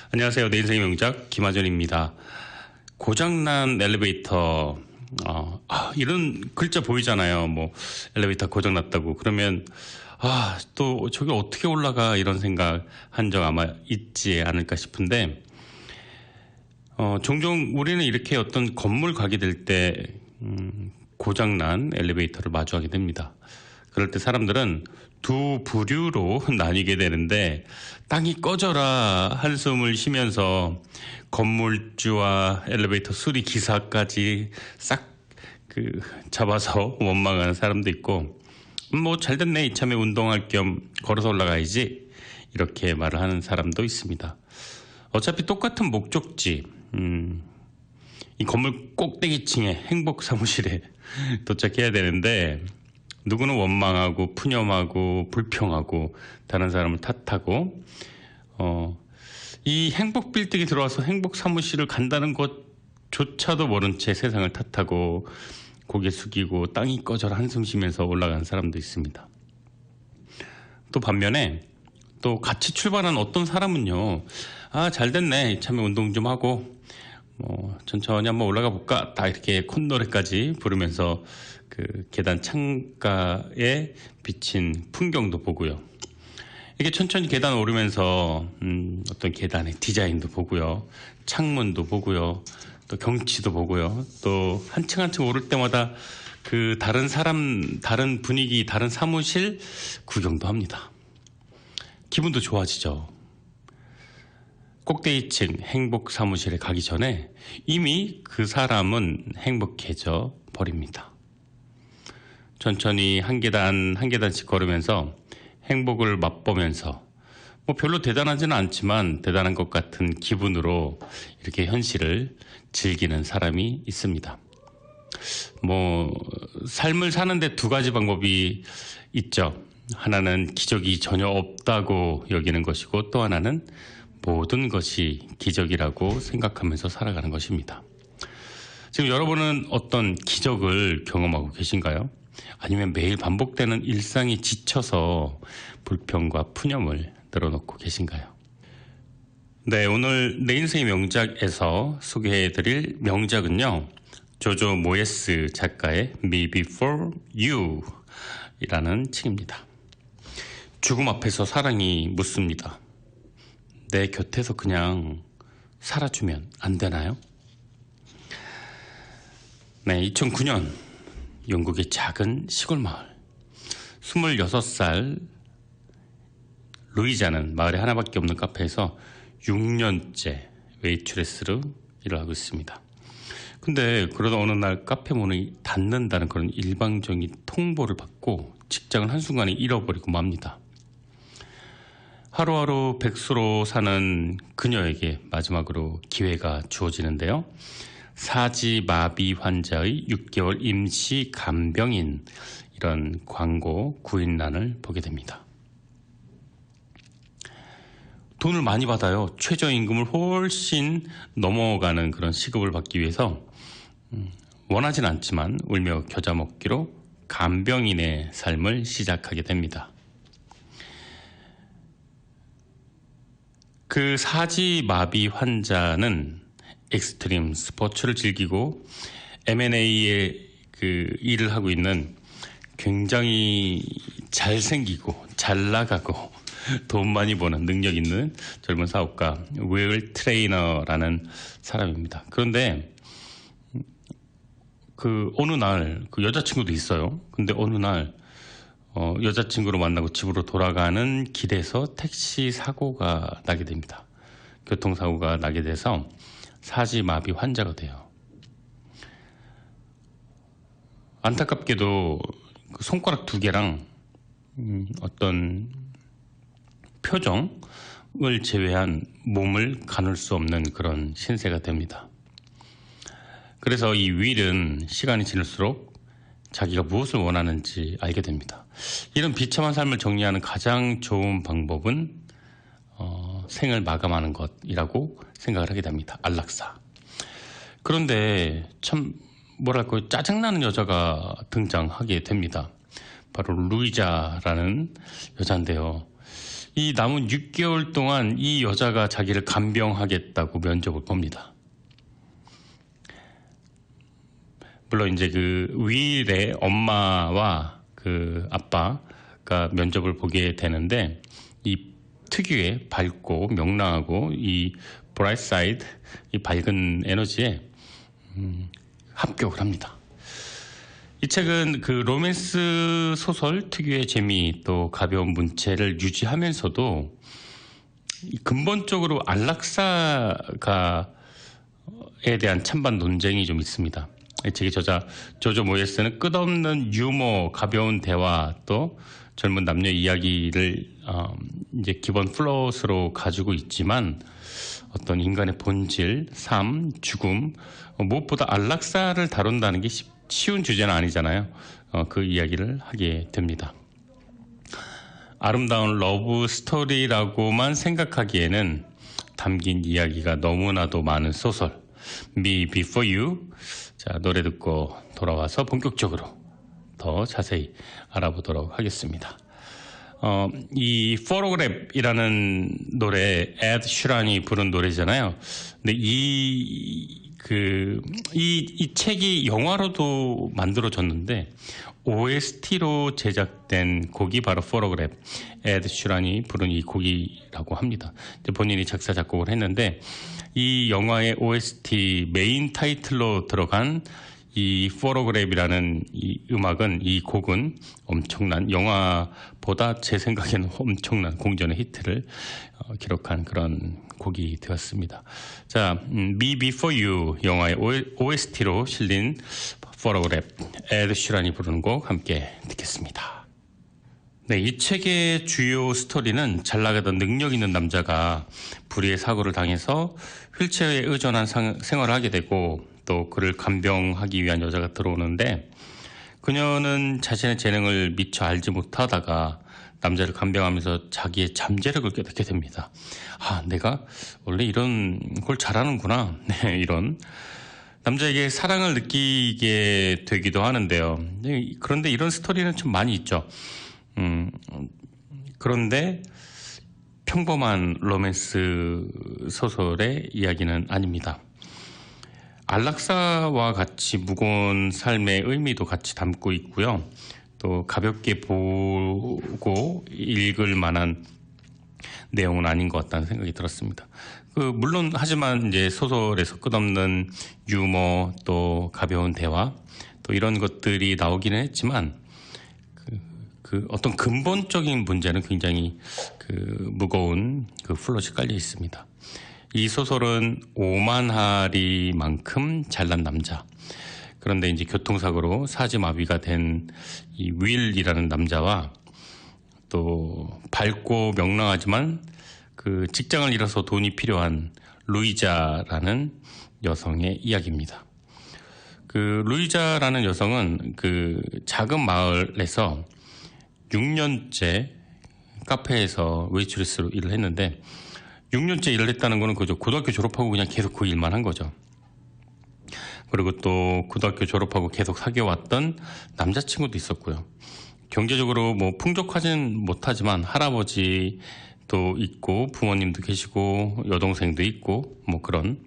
안녕하세요. 내 인생의 명작 김하전입니다. 고장난 엘리베이터, 이런 글자 보이잖아요. 뭐 엘리베이터 고장났다고 그러면 또 저게 어떻게 올라가 이런 생각 한 적 아마 있지 않을까 싶은데, 종종 우리는 이렇게 어떤 건물 가게 될 때 고장난 엘리베이터를 마주하게 됩니다. 그럴 때 사람들은 두 부류로 나뉘게 되는데, 땅이 꺼져라 한숨을 쉬면서 건물주와 엘리베이터 수리 기사까지 싹 잡아서 원망하는 사람도 있고, 뭐 잘됐네, 이참에 운동할 겸 걸어서 올라가야지, 이렇게 말을 하는 사람도 있습니다. 어차피 똑같은 목적지, 이 건물 꼭대기층의 행복 사무실에 도착해야 되는데, 누구는 원망하고 푸념하고 불평하고 다른 사람을 탓하고, 이 행복 빌딩에 들어와서 행복 사무실을 간다는 것조차도 모른 채 세상을 탓하고 고개 숙이고 땅이 꺼져라 한숨 쉬면서 올라가는 사람도 있습니다. 또 반면에 또 같이 출발한 어떤 사람은요, 잘됐네, 이참에 운동 좀 하고 천천히 한번 올라가 볼까, 다 이렇게 콧노래까지 부르면서 그 계단 창가에 비친 풍경도 보고요. 이게 천천히 계단 오르면서 어떤 계단의 디자인도 보고요, 창문도 보고요, 또 경치도 보고요, 또 한층 한층 오를 때마다 그 다른 사람, 다른 분위기, 다른 사무실 구경도 합니다. 기분도 좋아지죠. 꼭대기층 행복 사무실에 가기 전에 이미 그 사람은 행복해져 버립니다. 천천히 한 계단 한 계단씩 걸으면서 행복을 맛보면서, 뭐 별로 대단하지는 않지만 대단한 것 같은 기분으로 이렇게 현실을 즐기는 사람이 있습니다. 뭐 삶을 사는데 두 가지 방법이 있죠. 하나는 기적이 전혀 없다고 여기는 것이고, 또 하나는 모든 것이 기적이라고 생각하면서 살아가는 것입니다. 지금 여러분은 어떤 기적을 경험하고 계신가요? 아니면 매일 반복되는 일상에 지쳐서 불평과 푸념을 늘어놓고 계신가요? 네, 오늘 내 인생의 명작에서 소개해드릴 명작은요, 조조 모예스 작가의 Me Before You 이라는 책입니다. 죽음 앞에서 사랑이 묻습니다. 내 곁에서 그냥 살아주면 안 되나요? 네, 2009년 영국의 작은 시골 마을, 26살 루이자는 마을에 하나밖에 없는 카페에서 6년째 웨이트레스로 일을 하고 있습니다. 근데 그러다 어느 날 카페 문이 닫는다는 그런 일방적인 통보를 받고 직장을 한순간에 잃어버리고 맙니다. 하루하루 백수로 사는 그녀에게 마지막으로 기회가 주어지는데요, 사지마비 환자의 6개월 임시 간병인, 이런 광고 구인란을 보게 됩니다. 돈을 많이 받아요. 최저임금을 훨씬 넘어가는 그런 시급을 받기 위해서 원하진 않지만 울며 겨자 먹기로 간병인의 삶을 시작하게 됩니다. 그 사지마비 환자는 익스트림 스포츠를 즐기고 M&A의 그 일을 하고 있는 굉장히 잘생기고 잘 나가고 돈 많이 버는 능력 있는 젊은 사업가 윌 트레이너라는 사람입니다. 그런데 어느 날 여자친구도 있어요. 근데 어느 날 여자친구를 만나고 집으로 돌아가는 길에서 택시 사고가 나게 됩니다. 교통사고가 나게 돼서 사지마비 환자가 돼요. 안타깝게도 그 손가락 2개랑 어떤 표정을 제외한 몸을 가눌 수 없는 그런 신세가 됩니다. 그래서 이 윌은 시간이 지날수록 자기가 무엇을 원하는지 알게 됩니다. 이런 비참한 삶을 정리하는 가장 좋은 방법은 생을 마감하는 것이라고 생각을 하게 됩니다. 안락사. 그런데 참 뭐랄까요, 짜증나는 여자가 등장하게 됩니다. 바로 루이자라는 여자인데요. 이 남은 6개월 동안 이 여자가 자기를 간병하겠다고 면접을 봅니다. 물론 이제 그 윌의 엄마와 그 아빠가 면접을 보게 되는데, 이 특유의 밝고 명랑하고 이 브라이트 사이드, 이 밝은 에너지에 합격을 합니다. 이 책은 그 로맨스 소설 특유의 재미 또 가벼운 문체를 유지하면서도 근본적으로 안락사에 대한 찬반 논쟁이 좀 있습니다. 이 책의 저자 조조 모예스는 끝없는 유머, 가벼운 대화, 또 젊은 남녀 이야기를 이제 기본 플롯으로 가지고 있지만, 어떤 인간의 본질, 삶, 죽음, 무엇보다 안락사를 다룬다는 게 쉬운 주제는 아니잖아요. 그 이야기를 하게 됩니다. 아름다운 러브 스토리라고만 생각하기에는 담긴 이야기가 너무나도 많은 소설 Me Before You. 자, 노래 듣고 돌아와서 본격적으로 더 자세히 알아보도록 하겠습니다. 이 포토그래프이라는 노래, 에드 슈란이 부른 노래잖아요. 근데 이 책이 영화로도 만들어졌는데 OST로 제작된 곡이 바로 포토그래프, 에드 슈란이 부른 이 곡이라고 합니다. 본인이 작사 작곡을 했는데, 이 영화의 OST 메인 타이틀로 들어간 이 포토그래프라는 이 음악은, 이 곡은 엄청난, 영화보다 제 생각에는 엄청난 공전의 히트를 기록한 그런 곡이 되었습니다. 자, Me Before You 영화의 OST로 실린 포토그래프, 에드 슈란이 부르는 곡 함께 듣겠습니다. 네, 이 책의 주요 스토리는 잘 나가던 능력 있는 남자가 불의의 사고를 당해서 휠체어에 의존한 생활을 하게 되고, 또 그를 간병하기 위한 여자가 들어오는데, 그녀는 자신의 재능을 미처 알지 못하다가 남자를 간병하면서 자기의 잠재력을 깨닫게 됩니다. 아, 내가 원래 이런 걸 잘하는구나. 네, 이런 남자에게 사랑을 느끼게 되기도 하는데요. 그런데 이런 스토리는 좀 많이 있죠. 그런데 평범한 로맨스 소설의 이야기는 아닙니다. 안락사와 같이 무거운 삶의 의미도 같이 담고 있고요. 또 가볍게 보고 읽을 만한 내용은 아닌 것 같다는 생각이 들었습니다. 물론 하지만 이제 소설에서 끝없는 유머, 또 가벼운 대화, 또 이런 것들이 나오기는 했지만, 어떤 근본적인 문제는 굉장히 무거운 플롯이 깔려 있습니다. 이 소설은 오만하리만큼 잘난 남자, 그런데 이제 교통사고로 사지마비가 된 이 윌이라는 남자와, 또 밝고 명랑하지만 직장을 잃어서 돈이 필요한 루이자라는 여성의 이야기입니다. 루이자라는 여성은 작은 마을에서 6년째 카페에서 웨이트리스로 일을 했는데, 6년째 일을 했다는 거는 그저 고등학교 졸업하고 그냥 계속 그 일만 한 거죠. 그리고 또 고등학교 졸업하고 계속 사귀어왔던 남자친구도 있었고요. 경제적으로 뭐 풍족하진 못하지만 할아버지도 있고 부모님도 계시고 여동생도 있고 뭐 그런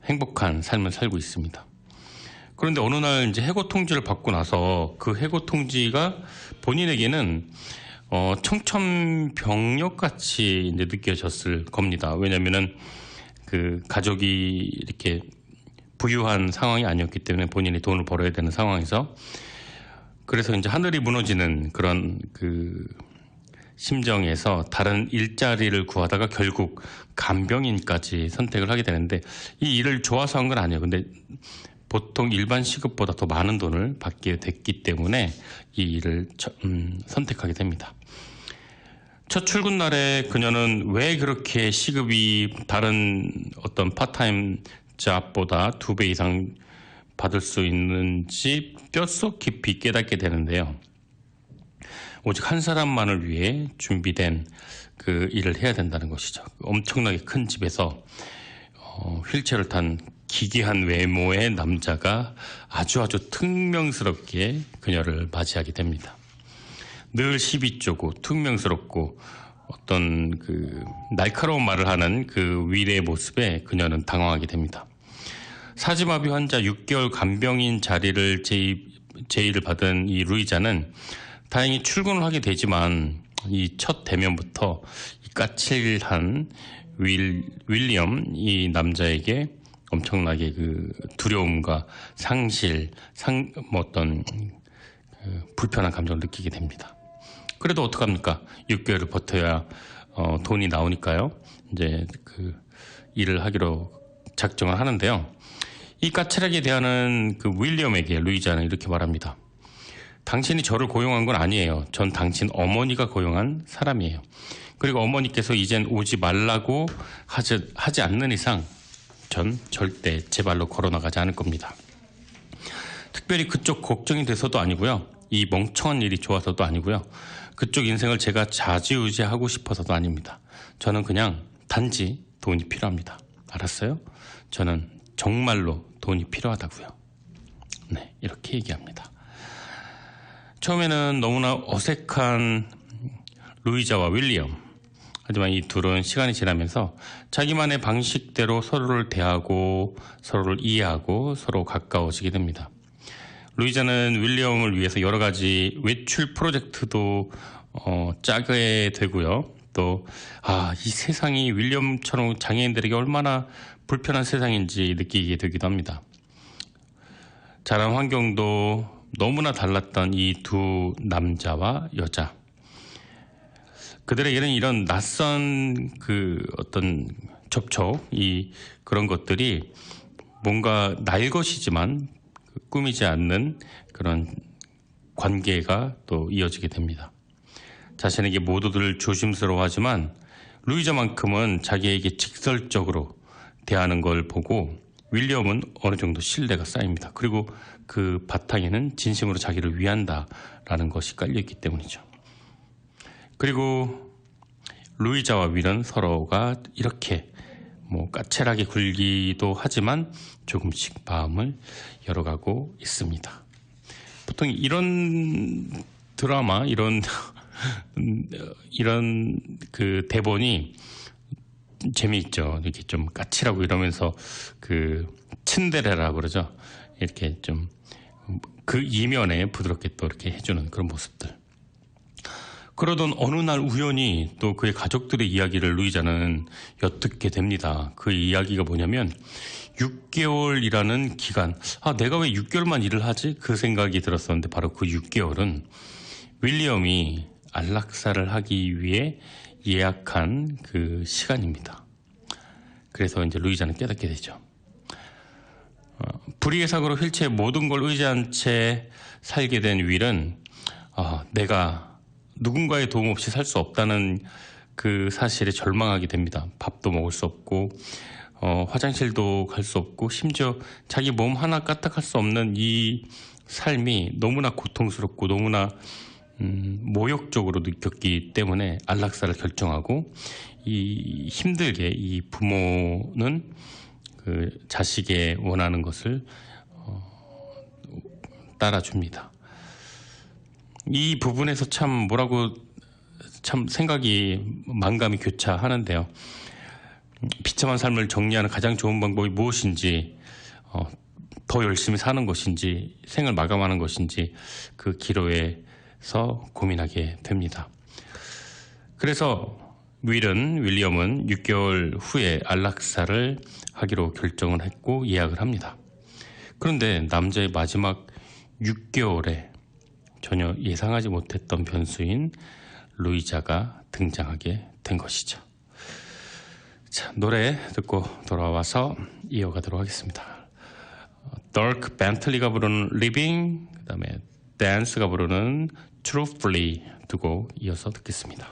행복한 삶을 살고 있습니다. 그런데 어느 날 이제 해고 통지를 받고 나서 그 해고 통지가 본인에게는 청천벽력같이 이제 느껴졌을 겁니다. 왜냐면은 가족이 이렇게 부유한 상황이 아니었기 때문에 본인이 돈을 벌어야 되는 상황에서, 그래서 이제 하늘이 무너지는 그런 심정에서 다른 일자리를 구하다가 결국 간병인까지 선택을 하게 되는데, 이 일을 좋아서 한 건 아니에요. 근데 보통 일반 시급보다 더 많은 돈을 받게 됐기 때문에 이 일을 선택하게 됩니다. 첫 출근 날에 그녀는 왜 그렇게 시급이 다른 어떤 파트타임 잡보다 2배 이상 받을 수 있는지 뼛속 깊이 깨닫게 되는데요. 오직 한 사람만을 위해 준비된 일을 해야 된다는 것이죠. 엄청나게 큰 집에서 휠체어를 탄 기괴한 외모의 남자가 아주 퉁명스럽게 그녀를 맞이하게 됩니다. 늘 시비 쪼고 퉁명스럽고 어떤 그 날카로운 말을 하는 그 윌의 모습에 그녀는 당황하게 됩니다. 사지마비 환자 6개월 간병인 자리를 제의를 받은 이 루이자는 다행히 출근을 하게 되지만 이 첫 대면부터 이 까칠한 윌리엄 이 남자에게 엄청나게 그 두려움과 어떤 불편한 감정을 느끼게 됩니다. 그래도 어떡합니까? 6개월을 버텨야 돈이 나오니까요. 이제 그 일을 하기로 작정을 하는데요. 이 까칠하게 대하는 그 윌리엄에게 루이자는 이렇게 말합니다. 당신이 저를 고용한 건 아니에요. 전 당신 어머니가 고용한 사람이에요. 그리고 어머니께서 이젠 오지 말라고 하지 않는 이상 전 절대 제 발로 걸어나가지 않을 겁니다. 특별히 그쪽 걱정이 돼서도 아니고요. 이 멍청한 일이 좋아서도 아니고요. 그쪽 인생을 제가 좌지우지하고 싶어서도 아닙니다. 저는 그냥 단지 돈이 필요합니다. 알았어요? 저는 정말로 돈이 필요하다고요. 네, 이렇게 얘기합니다. 처음에는 너무나 어색한 루이자와 윌리엄. 하지만 이 둘은 시간이 지나면서 자기만의 방식대로 서로를 대하고 서로를 이해하고 서로 가까워지게 됩니다. 루이자는 윌리엄을 위해서 여러 가지 외출 프로젝트도 짜게 되고요. 또 이 세상이 윌리엄처럼 장애인들에게 얼마나 불편한 세상인지 느끼게 되기도 합니다. 자란 환경도 너무나 달랐던 이 두 남자와 여자. 그들에게는 이런 낯선 그 어떤 접촉, 그런 것들이 뭔가 나일 것이지만 꾸미지 않는 그런 관계가 또 이어지게 됩니다. 자신에게 모두들 조심스러워하지만 루이자만큼은 자기에게 직설적으로 대하는 걸 보고 윌리엄은 어느 정도 신뢰가 쌓입니다. 그리고 그 바탕에는 진심으로 자기를 위한다라는 것이 깔려있기 때문이죠. 그리고 루이자와 윌은 서로가 이렇게 까칠하게 굴기도 하지만 조금씩 마음을 열어가고 있습니다. 보통 이런 드라마, 이런 그 대본이 재미있죠. 이렇게 좀 까칠하고 이러면서 그 츤데레라고 그러죠. 이렇게 좀 그 이면에 부드럽게 또 이렇게 해주는 그런 모습들. 그러던 어느 날 우연히 또 그의 가족들의 이야기를 루이자는 엿듣게 됩니다. 그 이야기가 뭐냐면 6개월이라는 기간. 내가 왜 6개월만 일을 하지? 그 생각이 들었었는데 바로 그 6개월은 윌리엄이 안락사를 하기 위해 예약한 그 시간입니다. 그래서 이제 루이자는 깨닫게 되죠. 불의의 사고로 휠체어에 모든 걸 의지한 채 살게 된 윌은 내가 누군가의 도움 없이 살 수 없다는 그 사실에 절망하게 됩니다. 밥도 먹을 수 없고 화장실도 갈 수 없고 심지어 자기 몸 하나 까딱할 수 없는 이 삶이 너무나 고통스럽고 너무나 모욕적으로 느꼈기 때문에 안락사를 결정하고 힘들게 이 부모는 그 자식의 원하는 것을 따라줍니다. 이 부분에서 참 생각이 만감이 교차하는데요. 비참한 삶을 정리하는 가장 좋은 방법이 무엇인지, 더 열심히 사는 것인지, 생을 마감하는 것인지 그 기로에서 고민하게 됩니다. 그래서 윌리엄은 6개월 후에 안락사를 하기로 결정을 했고 예약을 합니다. 그런데 남자의 마지막 6개월에 전혀 예상하지 못했던 변수인 루이자가 등장하게 된 것이죠. 자, 노래 듣고 돌아와서 이어가도록 하겠습니다. 덜크 벤틀리가 부르는 Living, 그 다음에 댄스가 부르는 Truthfully 두 곡 이어서 듣겠습니다.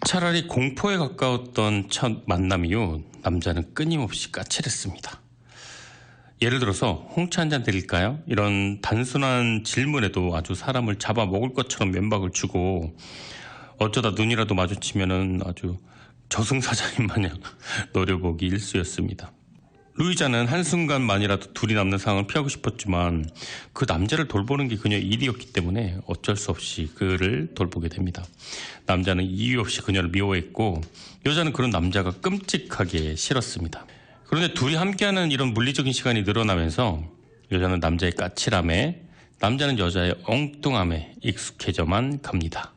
차라리 공포에 가까웠던 첫 만남 이후 남자는 끊임없이 까칠했습니다. 예를 들어서 홍차 한잔 드릴까요? 이런 단순한 질문에도 아주 사람을 잡아먹을 것처럼 면박을 주고 어쩌다 눈이라도 마주치면은 아주 저승사자인 마냥 노려보기 일쑤였습니다. 루이자는 한순간만이라도 둘이 남는 상황을 피하고 싶었지만 그 남자를 돌보는 게 그녀의 일이었기 때문에 어쩔 수 없이 그를 돌보게 됩니다. 남자는 이유 없이 그녀를 미워했고 여자는 그런 남자가 끔찍하게 싫었습니다. 그런데 둘이 함께하는 이런 물리적인 시간이 늘어나면서 여자는 남자의 까칠함에, 남자는 여자의 엉뚱함에 익숙해져만 갑니다.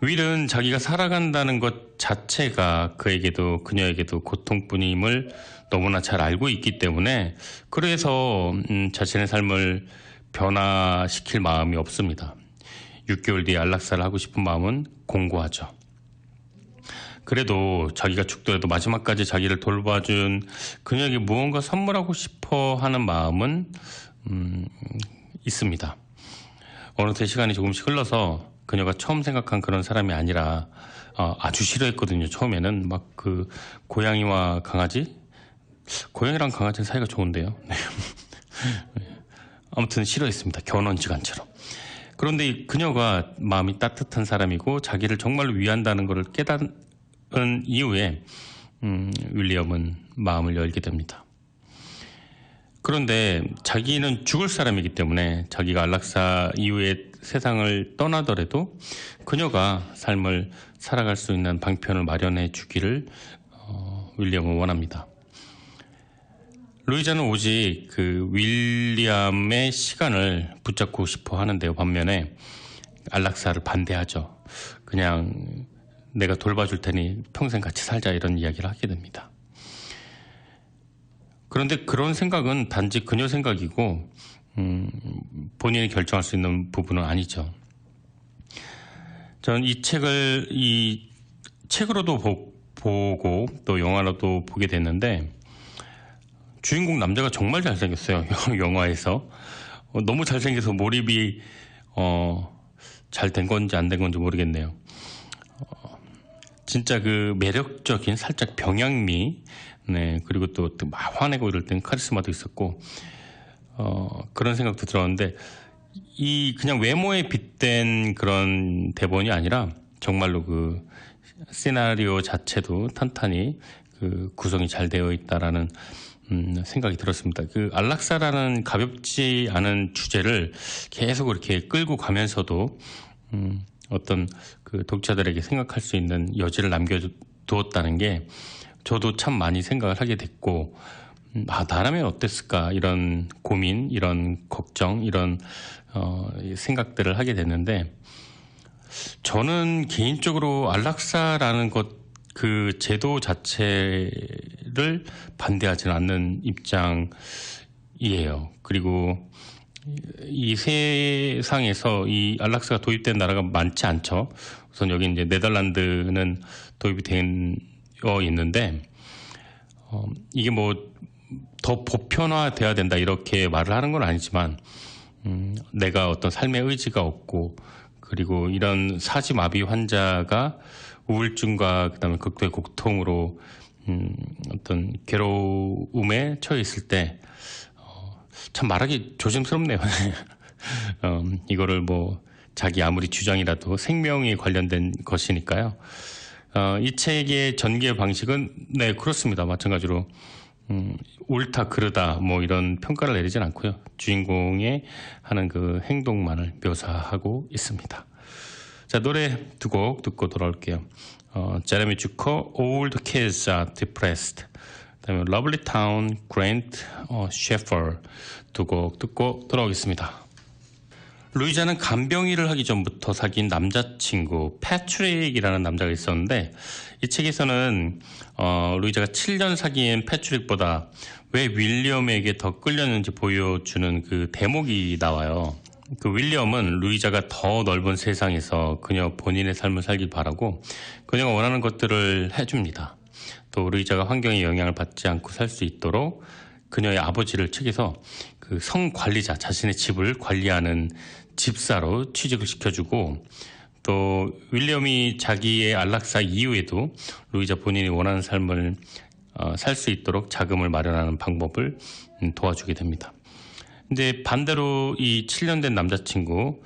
윌은 자기가 살아간다는 것 자체가 그에게도 그녀에게도 고통뿐임을 너무나 잘 알고 있기 때문에 그래서 자신의 삶을 변화시킬 마음이 없습니다. 6개월 뒤에 안락사를 하고 싶은 마음은 공고하죠. 그래도 자기가 죽더라도 마지막까지 자기를 돌봐준 그녀에게 무언가 선물하고 싶어 하는 마음은 있습니다. 어느새 시간이 조금씩 흘러서 그녀가 처음 생각한 그런 사람이 아니라 아주 싫어했거든요. 처음에는 막 그 고양이와 강아지? 고양이랑 강아지는 사이가 좋은데요. 네. 아무튼 싫어했습니다. 견원지간처럼. 그런데 그녀가 마음이 따뜻한 사람이고 자기를 정말로 위한다는 것을 깨닫은 이후에 윌리엄은 마음을 열게 됩니다. 그런데 자기는 죽을 사람이기 때문에 자기가 안락사 이후에 세상을 떠나더라도 그녀가 삶을 살아갈 수 있는 방편을 마련해 주기를 윌리엄은 원합니다. 루이자는 오직 그 윌리엄의 시간을 붙잡고 싶어 하는데요. 반면에 안락사를 반대하죠. 그냥 내가 돌봐줄 테니 평생 같이 살자 이런 이야기를 하게 됩니다. 그런데 그런 생각은 단지 그녀 생각이고 본인이 결정할 수 있는 부분은 아니죠. 저는 이 책으로도 보고 또 영화로도 보게 됐는데 주인공 남자가 정말 잘생겼어요. 영화에서. 너무 잘생겨서 몰입이 잘 된 건지 안 된 건지 모르겠네요. 진짜 그 매력적인 살짝 병양미, 네, 그리고 또 막 화내고 이럴 땐 카리스마도 있었고, 그런 생각도 들었는데, 이 그냥 외모에 빗댄 그런 대본이 아니라 정말로 그 시나리오 자체도 탄탄히 그 구성이 잘 되어 있다라는 생각이 들었습니다. 그 안락사라는 가볍지 않은 주제를 계속 이렇게 끌고 가면서도 어떤 그 독자들에게 생각할 수 있는 여지를 남겨두었다는 게 저도 참 많이 생각을 하게 됐고, 나라면 어땠을까 이런 고민, 이런 걱정, 이런 생각들을 하게 됐는데, 저는 개인적으로 안락사라는 것 그 제도 자체를 반대하지는 않는 입장이에요. 그리고 이 세상에서 이 안락사가 도입된 나라가 많지 않죠. 우선 여기 이제 네덜란드는 도입이 되어 있는데, 이게 뭐 더 보편화돼야 된다 이렇게 말을 하는 건 아니지만, 내가 어떤 삶의 의지가 없고, 그리고 이런 사지마비 환자가 우울증과 그다음에 극도의 고통으로 어떤 괴로움에 처해 있을 때 참 말하기 조심스럽네요. 이거를 뭐 자기 아무리 주장이라도 생명에 관련된 것이니까요. 이 책의 전개 방식은 네 그렇습니다. 마찬가지로 옳다 그르다 뭐 이런 평가를 내리진 않고요. 주인공의 하는 그 행동만을 묘사하고 있습니다. 자, 노래 두 곡 듣고 돌아올게요. 제레미 주커, Old Kids Are Depressed. 그다음에 Lovely Town, Grant Sheffer 두 곡 듣고 돌아오겠습니다. 루이자는 간병일을 하기 전부터 사귄 남자친구 패트릭이라는 남자가 있었는데 이 책에서는 루이자가 7년 사귄 패트릭보다 왜 윌리엄에게 더 끌렸는지 보여주는 그 대목이 나와요. 그 윌리엄은 루이자가 더 넓은 세상에서 그녀 본인의 삶을 살길 바라고 그녀가 원하는 것들을 해줍니다. 또 루이자가 환경에 영향을 받지 않고 살 수 있도록 그녀의 아버지를 책에서 그 성관리자, 자신의 집을 관리하는 집사로 취직을 시켜주고 또 윌리엄이 자기의 안락사 이후에도 루이자 본인이 원하는 삶을 살 수 있도록 자금을 마련하는 방법을 도와주게 됩니다. 근데 반대로 이 7년 된 남자친구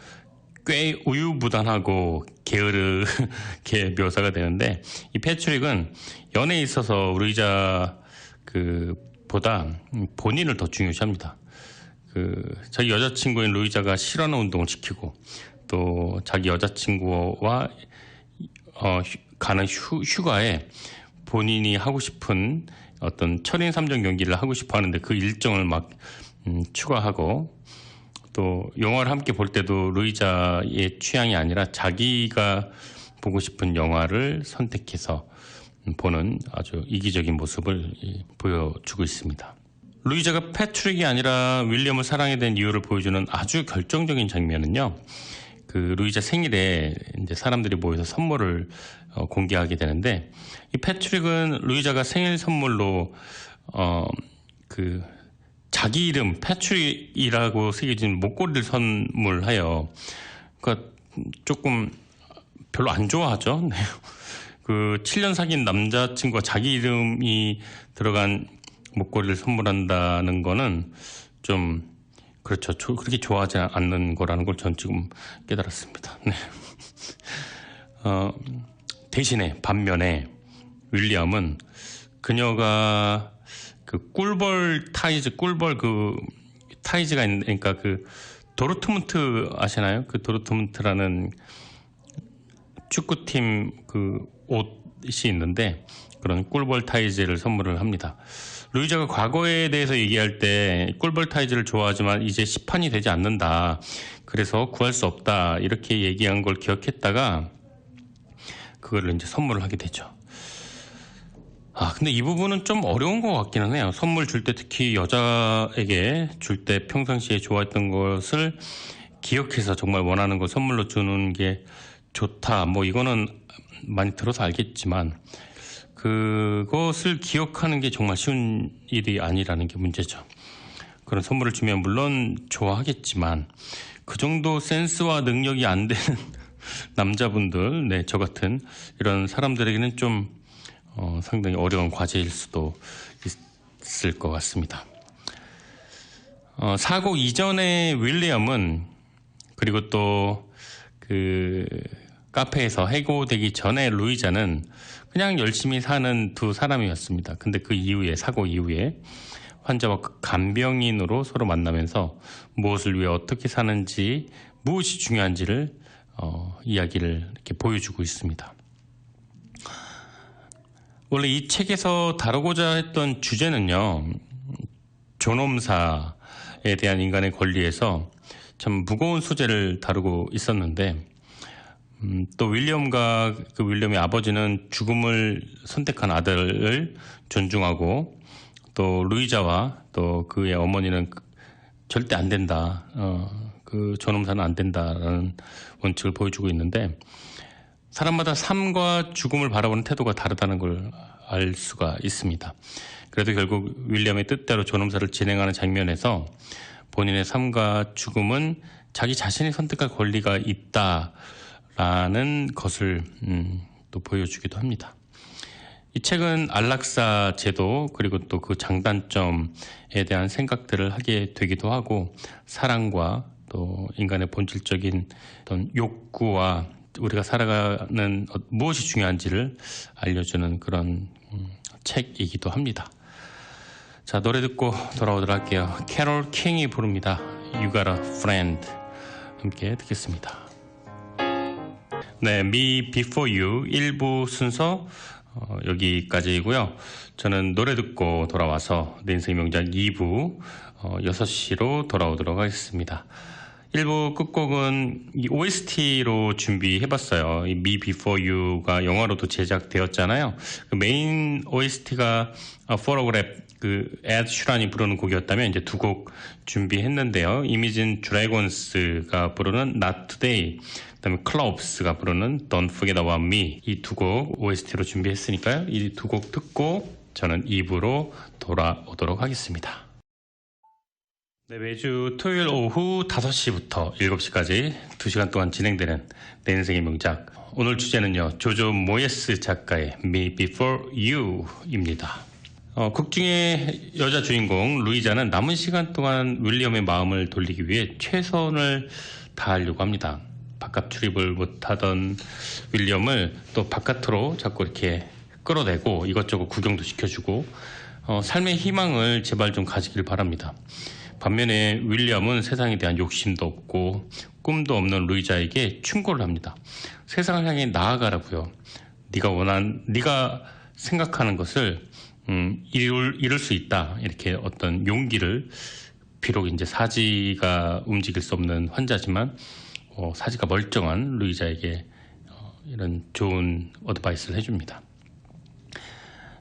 꽤 우유부단하고 게으르게 묘사가 되는데 이 패트릭은 연애에 있어서 루이자 그 것보다 본인을 더 중요시합니다. 자기 여자친구인 루이자가 싫어하는 운동을 시키고 또 자기 여자친구와 가는 휴가에 본인이 하고 싶은 어떤 철인 3종 경기를 하고 싶어 하는데 그 일정을 막 추가하고 또 영화를 함께 볼 때도 루이자의 취향이 아니라 자기가 보고 싶은 영화를 선택해서 보는 아주 이기적인 모습을 보여주고 있습니다. 루이자가 패트릭이 아니라 윌리엄을 사랑하게 된 이유를 보여주는 아주 결정적인 장면은요. 루이자 생일에 이제 사람들이 모여서 선물을 공개하게 되는데 이 패트릭은 루이자가 생일 선물로 자기 이름 패트릭이라고 새겨진 목걸이를 선물해요. 그러니까 조금 별로 안 좋아하죠. 7년 사귄 남자친구가 자기 이름이 들어간 목걸이를 선물한다는 거는 좀 그렇죠. 그렇게 좋아하지 않는 거라는 걸 전 지금 깨달았습니다. 네. 대신에 반면에 윌리엄은 그녀가 꿀벌 타이즈가 있으니까 도르트문트 아시나요? 도르트문트라는 축구팀 옷이 있는데 그런 꿀벌 타이즈를 선물을 합니다. 루이자가 과거에 대해서 얘기할 때 꿀벌 타이즈를 좋아하지만 이제 시판이 되지 않는다. 그래서 구할 수 없다. 이렇게 얘기한 걸 기억했다가 그거를 이제 선물을 하게 되죠. 근데 이 부분은 좀 어려운 것 같기는 해요. 선물 줄 때 특히 여자에게 줄 때 평상시에 좋아했던 것을 기억해서 정말 원하는 거 선물로 주는 게 좋다. 이거는 많이 들어서 알겠지만 그것을 기억하는 게 정말 쉬운 일이 아니라는 게 문제죠. 그런 선물을 주면 물론 좋아하겠지만 그 정도 센스와 능력이 안 되는 남자분들, 저 같은 이런 사람들에게는 좀 상당히 어려운 과제일 수도 있을 것 같습니다. 사고 이전에 윌리엄은 그리고 또 카페에서 해고되기 전에 루이자는 그냥 열심히 사는 두 사람이었습니다. 근데 사고 이후에 환자와 간병인으로 서로 만나면서 무엇을 위해 어떻게 사는지, 무엇이 중요한지를 이야기를 이렇게 보여주고 있습니다. 원래 이 책에서 다루고자 했던 주제는요, 존엄사에 대한 인간의 권리에서 참 무거운 소재를 다루고 있었는데, 또 윌리엄의 아버지는 죽음을 선택한 아들을 존중하고 또 루이자와 또 그의 어머니는 절대 안 된다. 존엄사는 안 된다라는 원칙을 보여주고 있는데 사람마다 삶과 죽음을 바라보는 태도가 다르다는 걸 알 수가 있습니다. 그래도 결국 윌리엄의 뜻대로 존엄사를 진행하는 장면에서 본인의 삶과 죽음은 자기 자신이 선택할 권리가 있다라는 것을 또 보여주기도 합니다. 이 책은 안락사 제도 그리고 또 그 장단점에 대한 생각들을 하게 되기도 하고 사랑과 또 인간의 본질적인 어떤 욕구와 우리가 살아가는 무엇이 중요한지를 알려주는 그런 책이기도 합니다. 자, 노래 듣고 돌아오도록 할게요. 캐롤 킹이 부릅니다. You Got a Friend. 함께 듣겠습니다. 네, Me Before You 1부 순서 여기까지이고요. 저는 노래 듣고 돌아와서 내 인생의 명작 2부 6시로 돌아오도록 하겠습니다. 1부 끝곡은 이 OST로 준비해봤어요. 이 Me Before You가 영화로도 제작되었잖아요. 그 메인 OST가 Photograph 에드 슈란이 부르는 곡이었다면 이제 두 곡 준비했는데요. 이미진 드래곤스가 부르는 Not Today, 그다음에 클럽스가 부르는 Don't Forget About Me, 이 두 곡 OST로 준비했으니까요. 이 두 곡 듣고 저는 2부로 돌아오도록 하겠습니다. 네, 매주 토요일 오후 5시부터 7시까지 2시간 동안 진행되는 내 인생의 명작. 오늘 주제는요, 조조 모예스 작가의 Me Before You입니다. 극 중의 여자 주인공 루이자는 남은 시간 동안 윌리엄의 마음을 돌리기 위해 최선을 다하려고 합니다. 바깥 출입을 못하던 윌리엄을 또 바깥으로 자꾸 이렇게 끌어내고 이것저것 구경도 시켜주고 삶의 희망을 제발 좀 가지길 바랍니다. 반면에 윌리엄은 세상에 대한 욕심도 없고 꿈도 없는 루이자에게 충고를 합니다. 세상을 향해 나아가라고요. 네가 생각하는 것을 이룰 수 있다. 이렇게 어떤 용기를, 비록 이제 사지가 움직일 수 없는 환자지만 사지가 멀쩡한 루이자에게 이런 좋은 어드바이스를 해줍니다.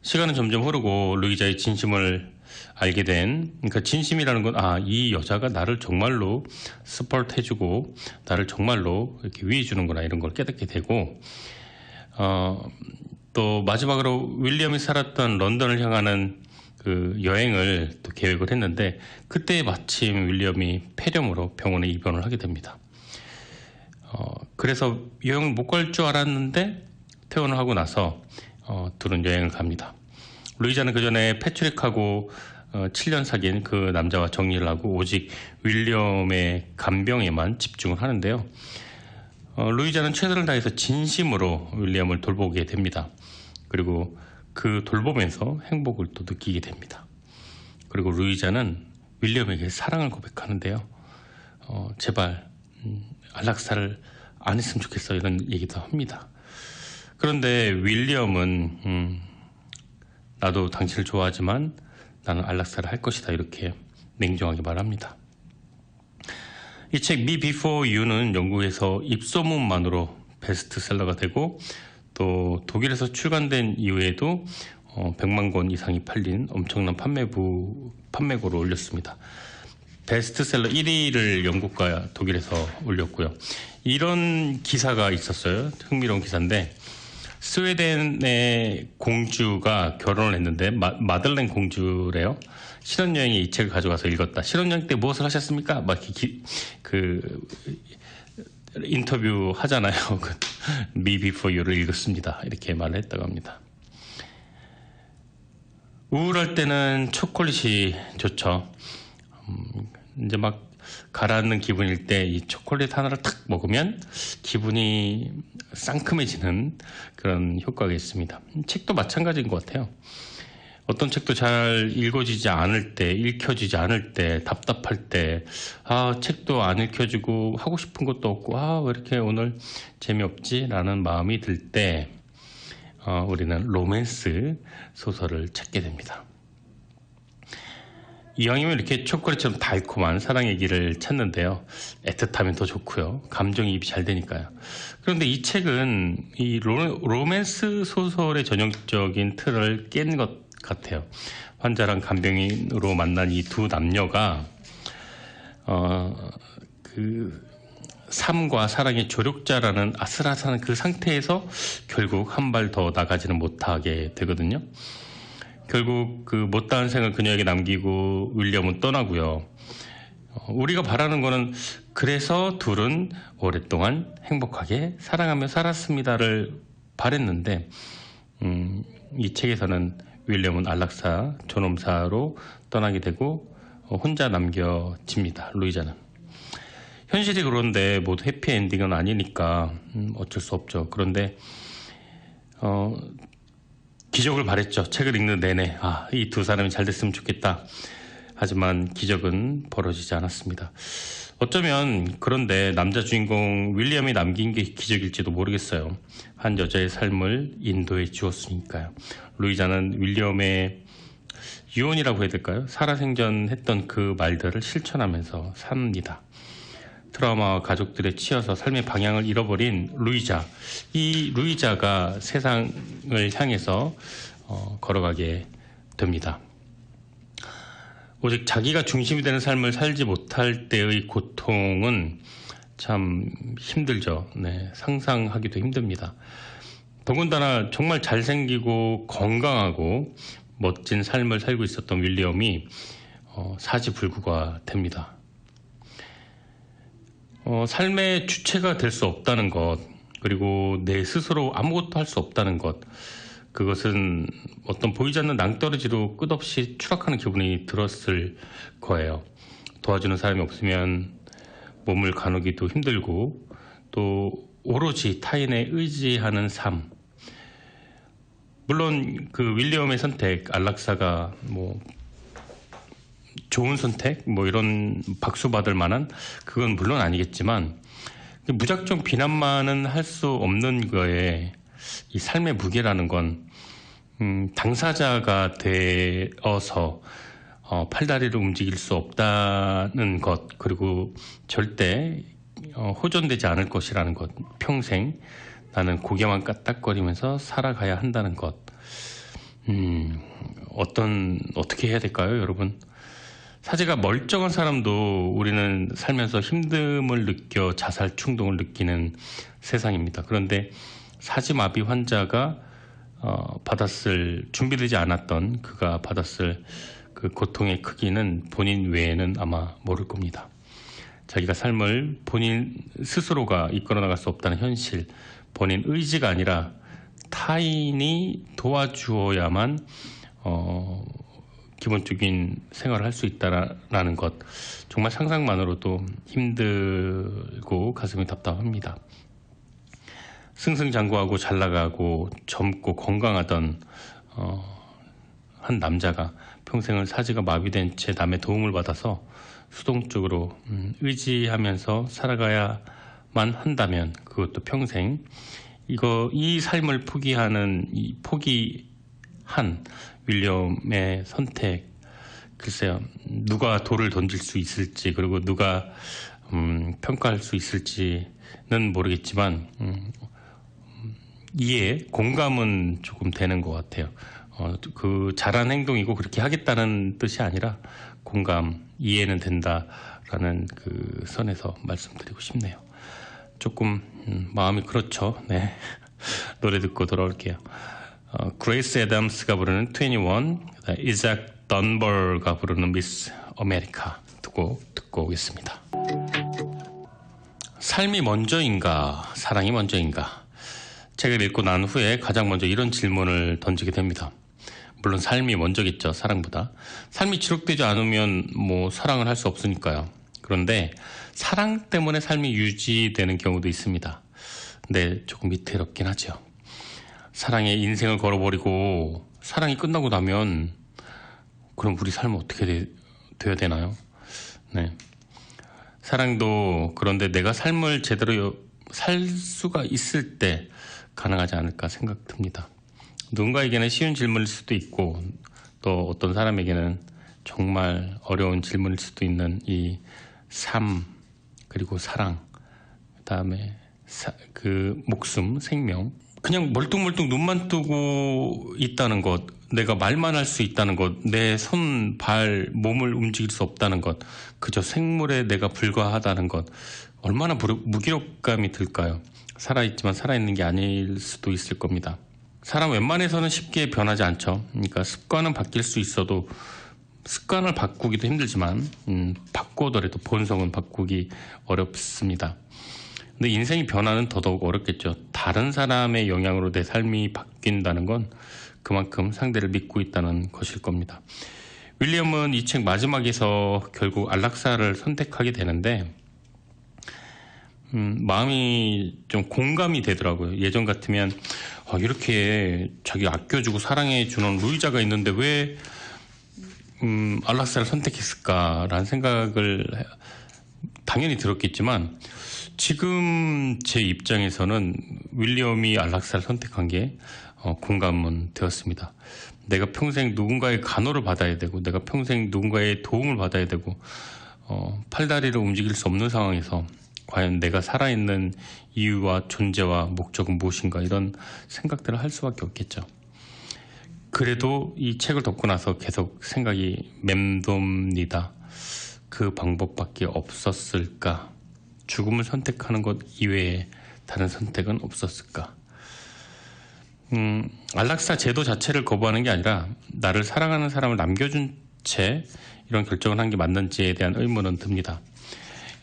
시간은 점점 흐르고 루이자의 진심을 알게 된, 그러니까 진심이라는 건 이 여자가 나를 정말로 스포트 해주고 나를 정말로 이렇게 위해 주는구나, 이런 걸 깨닫게 되고, 또 마지막으로 윌리엄이 살았던 런던을 향하는 그 여행을 또 계획을 했는데, 그때 마침 윌리엄이 폐렴으로 병원에 입원을 하게 됩니다. 그래서 여행을 못 갈 줄 알았는데 퇴원을 하고 나서 둘은 여행을 갑니다. 루이자는 그 전에 패트릭하고 7년 사귄 그 남자와 정리를 하고 오직 윌리엄의 간병에만 집중을 하는데요. 루이자는 최선을 다해서 진심으로 윌리엄을 돌보게 됩니다. 그리고 그 돌보면서 행복을 또 느끼게 됩니다. 그리고 루이자는 윌리엄에게 사랑을 고백하는데요. 제발 안락사를 안 했으면 좋겠어, 이런 얘기도 합니다. 그런데 윌리엄은 나도 당신을 좋아하지만 나는 안락사를 할 것이다, 이렇게 냉정하게 말합니다. 이 책 Me Before You는 영국에서 입소문만으로 베스트셀러가 되고, 또 독일에서 출간된 이후에도 100만 권 이상이 팔린 엄청난 판매고를 올렸습니다. 베스트셀러 1위를 영국과 독일에서 올렸고요. 이런 기사가 있었어요. 흥미로운 기사인데, 스웨덴의 공주가 결혼을 했는데 마들렌 공주래요. 신혼여행에 이 책을 가져가서 읽었다. 신혼여행 때 무엇을 하셨습니까? 막 인터뷰 하잖아요. Me Before You를 읽었습니다, 이렇게 말을 했다고 합니다. 우울할 때는 초콜릿이 좋죠. 이제 막 가라앉는 기분일 때 이 초콜릿 하나를 탁 먹으면 기분이 상큼해지는 그런 효과가 있습니다. 책도 마찬가지인 것 같아요. 어떤 책도 잘 읽혀지지 않을 때, 답답할 때, 책도 안 읽혀지고 하고 싶은 것도 없고, 왜 이렇게 오늘 재미없지? 라는 마음이 들 때, 우리는 로맨스 소설을 찾게 됩니다. 이왕이면 이렇게 초콜릿처럼 달콤한 사랑 얘기를 찾는데요. 애틋하면 더 좋고요. 감정이입이 잘 되니까요. 그런데 이 책은 이 로맨스 소설의 전형적인 틀을 깬 것 같아요. 환자랑 간병인으로 만난 이 두 남녀가 그 삶과 사랑의 조력자라는 아슬아슬한 그 상태에서 결국 한 발 더 나가지는 못하게 되거든요. 결국 그 못다한 생을 그녀에게 남기고 윌리엄은 떠나고요. 우리가 바라는 거는 그래서 둘은 오랫동안 행복하게 사랑하며 살았습니다를 바랬는데, 이 책에서는 윌리엄은 안락사, 존엄사로 떠나게 되고 혼자 남겨집니다. 루이자는. 현실이 그런데 모두 해피엔딩은 아니니까 어쩔 수 없죠. 그런데 기적을 바랬죠. 책을 읽는 내내 이 두 사람이 잘 됐으면 좋겠다. 하지만 기적은 벌어지지 않았습니다. 어쩌면 그런데 남자 주인공 윌리엄이 남긴 게 기적일지도 모르겠어요. 한 여자의 삶을 인도해 주었으니까요. 루이자는 윌리엄의 유언이라고 해야 될까요? 살아생전했던 그 말들을 실천하면서 삽니다. 트라우마와 가족들에 치여서 삶의 방향을 잃어버린 루이자. 이 루이자가 세상을 향해서 걸어가게 됩니다. 오직 자기가 중심이 되는 삶을 살지 못할 때의 고통은 참 힘들죠. 네, 상상하기도 힘듭니다. 더군다나 정말 잘생기고 건강하고 멋진 삶을 살고 있었던 윌리엄이 사지불구가 됩니다. 삶의 주체가 될 수 없다는 것, 그리고 내 스스로 아무것도 할 수 없다는 것, 그것은 어떤 보이지 않는 낭떠러지로 끝없이 추락하는 기분이 들었을 거예요. 도와주는 사람이 없으면 몸을 가누기도 힘들고, 또 오로지 타인에 의지하는 삶, 물론 그 윌리엄의 선택, 안락사가 뭐 좋은 선택, 뭐 이런 박수 받을 만한 그건 물론 아니겠지만 무작정 비난만은 할 수 없는 거에 이 삶의 무게라는 건 당사자가 되어서 팔다리를 움직일 수 없다는 것, 그리고 절대 호전되지 않을 것이라는 것, 평생 나는 고개만 까딱거리면서 살아가야 한다는 것. 어떻게 해야 될까요, 여러분? 사지가 멀쩡한 사람도 우리는 살면서 힘듦을 느껴 자살 충동을 느끼는 세상입니다. 그런데 사지마비 환자가 준비되지 않았던 그가 받았을 그 고통의 크기는 본인 외에는 아마 모를 겁니다. 자기가 삶을 본인 스스로가 이끌어 나갈 수 없다는 현실, 본인 의지가 아니라 타인이 도와주어야만 기본적인 생활을 할 수 있다라는 것, 정말 상상만으로도 힘들고 가슴이 답답합니다. 승승장구하고 잘나가고 젊고 건강하던 한 남자가 평생을 사지가 마비된 채 남의 도움을 받아서 수동적으로 의지하면서 살아가야만 한다면, 그것도 평생 이 삶을 포기한 윌리엄의 선택, 글쎄요, 누가 돌을 던질 수 있을지, 그리고 누가 평가할 수 있을지는 모르겠지만 공감은 조금 되는 것 같아요. 그 잘한 행동이고 그렇게 하겠다는 뜻이 아니라 공감, 이해는 된다라는 그 선에서 말씀드리고 싶네요. 조금 마음이 그렇죠. 네. 노래 듣고 돌아올게요. 그레이스 애덤스가 부르는 21, 이작 던버가 부르는 미스 아메리카 듣고 오겠습니다. 삶이 먼저인가, 사랑이 먼저인가? 책을 읽고 난 후에 가장 먼저 이런 질문을 던지게 됩니다. 물론 삶이 먼저겠죠, 사랑보다. 삶이 지속되지 않으면 사랑을 할 수 없으니까요. 그런데 사랑 때문에 삶이 유지되는 경우도 있습니다. 근데 조금 위태롭긴 하죠. 사랑에 인생을 걸어버리고 사랑이 끝나고 나면 그럼 우리 삶은 어떻게 되어야 되나요? 네. 사랑도 그런데 내가 삶을 제대로 살 수가 있을 때 가능하지 않을까 생각 듭니다. 누군가에게는 쉬운 질문일 수도 있고 또 어떤 사람에게는 정말 어려운 질문일 수도 있는 이 삶, 그리고 사랑, 그다음에 그 목숨, 생명, 그냥 멀뚱멀뚱 눈만 뜨고 있다는 것, 내가 말만 할 수 있다는 것, 내 손, 발, 몸을 움직일 수 없다는 것, 그저 생물에 내가 불과하다는 것, 얼마나 무기력감이 들까요? 살아있지만 살아있는 게 아닐 수도 있을 겁니다. 사람 웬만해서는 쉽게 변하지 않죠. 그러니까 습관은 바뀔 수 있어도 습관을 바꾸기도 힘들지만 바꾸더라도 본성은 바꾸기 어렵습니다. 근데 인생이 변화는 더더욱 어렵겠죠. 다른 사람의 영향으로 내 삶이 바뀐다는 건 그만큼 상대를 믿고 있다는 것일 겁니다. 윌리엄은 이 책 마지막에서 결국 안락사를 선택하게 되는데 마음이 좀 공감이 되더라고요. 예전 같으면 이렇게 자기 아껴주고 사랑해주는 루이자가 있는데 왜 안락사를 선택했을까라는 생각을 당연히 들었겠지만 지금 제 입장에서는 윌리엄이 안락사를 선택한 게 공감은 되었습니다. 내가 평생 누군가의 간호를 받아야 되고 내가 평생 누군가의 도움을 받아야 되고 팔다리를 움직일 수 없는 상황에서 과연 내가 살아있는 이유와 존재와 목적은 무엇인가, 이런 생각들을 할 수밖에 없겠죠. 그래도 이 책을 덮고 나서 계속 생각이 맴돕니다. 그 방법밖에 없었을까? 죽음을 선택하는 것 이외에 다른 선택은 없었을까? 안락사 제도 자체를 거부하는 게 아니라 나를 사랑하는 사람을 남겨준 채 이런 결정을 한 게 맞는지에 대한 의문은 듭니다.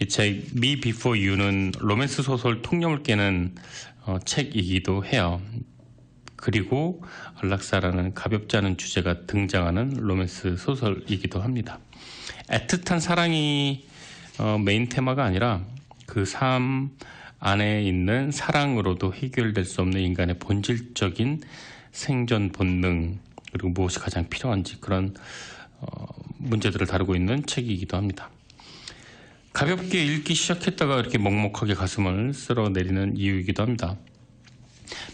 이 책 Me Before You는 로맨스 소설 통념을 깨는 책이기도 해요. 그리고 안락사라는 가볍지 않은 주제가 등장하는 로맨스 소설이기도 합니다. 애틋한 사랑이 메인 테마가 아니라 그 삶 안에 있는 사랑으로도 해결될 수 없는 인간의 본질적인 생존 본능, 그리고 무엇이 가장 필요한지 그런 문제들을 다루고 있는 책이기도 합니다. 가볍게 읽기 시작했다가 이렇게 먹먹하게 가슴을 쓸어내리는 이유이기도 합니다.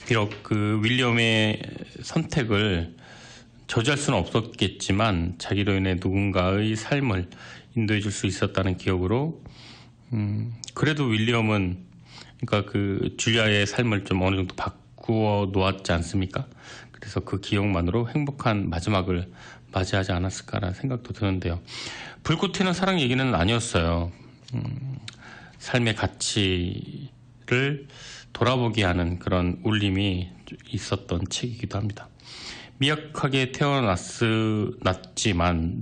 비록 그 윌리엄의 선택을 저지할 수는 없었겠지만 자기로 인해 누군가의 삶을 인도해 줄 수 있었다는 기억으로 그래도 윌리엄은 그러니까 그 줄리아의 삶을 좀 어느 정도 바꾸어 놓았지 않습니까? 그래서 그 기억만으로 행복한 마지막을 맞이하지 않았을까라는 생각도 드는데요. 불꽃 튀는 사랑 얘기는 아니었어요. 삶의 가치를 돌아보게 하는 그런 울림이 있었던 책이기도 합니다. 미약하게 태어났지만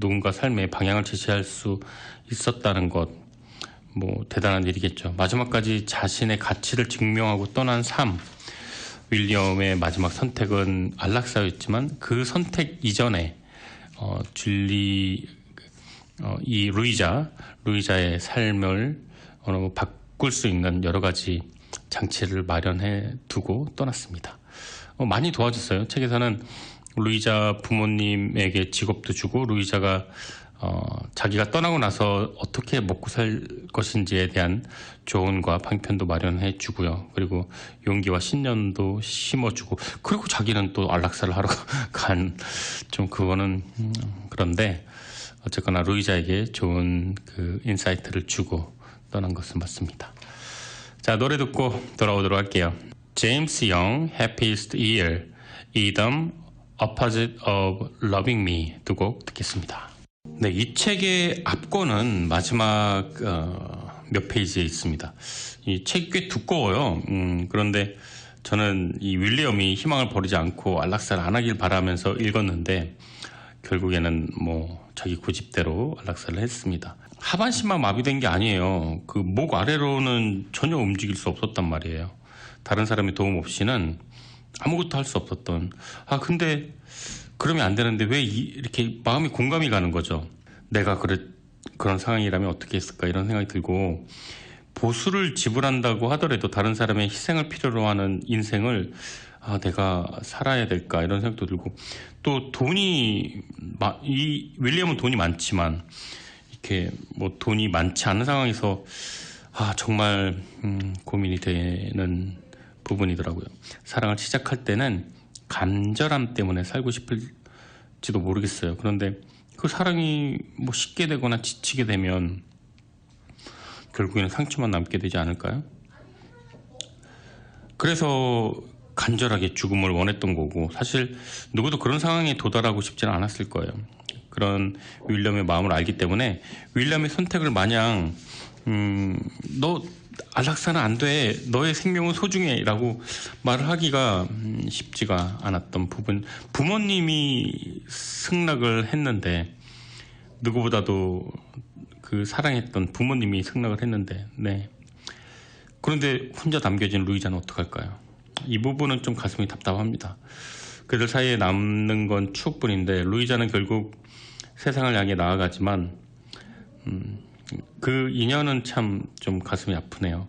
누군가 삶의 방향을 제시할 수 있었다는 것, 대단한 일이겠죠. 마지막까지 자신의 가치를 증명하고 떠난 삶. 윌리엄의 마지막 선택은 안락사였지만 그 선택 이전에 이 루이자의 삶을 바꿀 수 있는 여러 가지 장치를 마련해 두고 떠났습니다. 많이 도와줬어요. 책에서는 루이자 부모님에게 직업도 주고 루이자가 자기가 떠나고 나서 어떻게 먹고 살 것인지에 대한 조언과 방편도 마련해 주고요. 그리고 용기와 신념도 심어주고, 그리고 자기는 또 안락사를 하러 좀 그거는 그런데 어쨌거나 루이자에게 좋은 그 인사이트를 주고 떠난 것은 맞습니다. 자, 노래 듣고 돌아오도록 할게요. 제임스 영, Happiest Year, 이덤, Opposite of Loving Me 두 곡 듣겠습니다. 네, 이 책의 앞권은 마지막 몇 페이지에 있습니다. 이 책이 꽤 두꺼워요. 그런데 저는 이 윌리엄이 희망을 버리지 않고 안락사를 안 하길 바라면서 읽었는데 결국에는 자기 고집대로 안락사를 했습니다. 하반신만 마비된 게 아니에요. 그 목 아래로는 전혀 움직일 수 없었단 말이에요. 다른 사람의 도움 없이는 아무것도 할 수 없었던. 근데 그러면 안 되는데 왜 이렇게 마음이 공감이 가는 거죠. 내가 그런 상황이라면 어떻게 했을까 이런 생각이 들고, 보수를 지불한다고 하더라도 다른 사람의 희생을 필요로 하는 인생을 내가 살아야 될까 이런 생각도 들고, 또 이 윌리엄은 돈이 많지만 이렇게 돈이 많지 않은 상황에서 정말 고민이 되는 부분이더라고요. 사랑을 시작할 때는 간절함 때문에 살고 싶을지도 모르겠어요. 그런데 그 사랑이 식게 되거나 지치게 되면 결국에는 상처만 남게 되지 않을까요? 그래서 간절하게 죽음을 원했던 거고, 사실 누구도 그런 상황에 도달하고 싶지는 않았을 거예요. 그런 윌리엄의 마음을 알기 때문에 윌리엄의 선택을 마냥 너 안락사는 안 돼, 너의 생명은 소중해 라고 말을 하기가 쉽지가 않았던 부분. 부모님이 승낙을 했는데, 누구보다도 그 사랑했던 부모님이 승낙을 했는데, 네. 그런데 혼자 남겨진 루이자는 어떡할까요? 이 부분은 좀 가슴이 답답합니다. 그들 사이에 남는 건 추억뿐인데 루이자는 결국 세상을 향해 나아가지만 그 인연은 참 좀 가슴이 아프네요.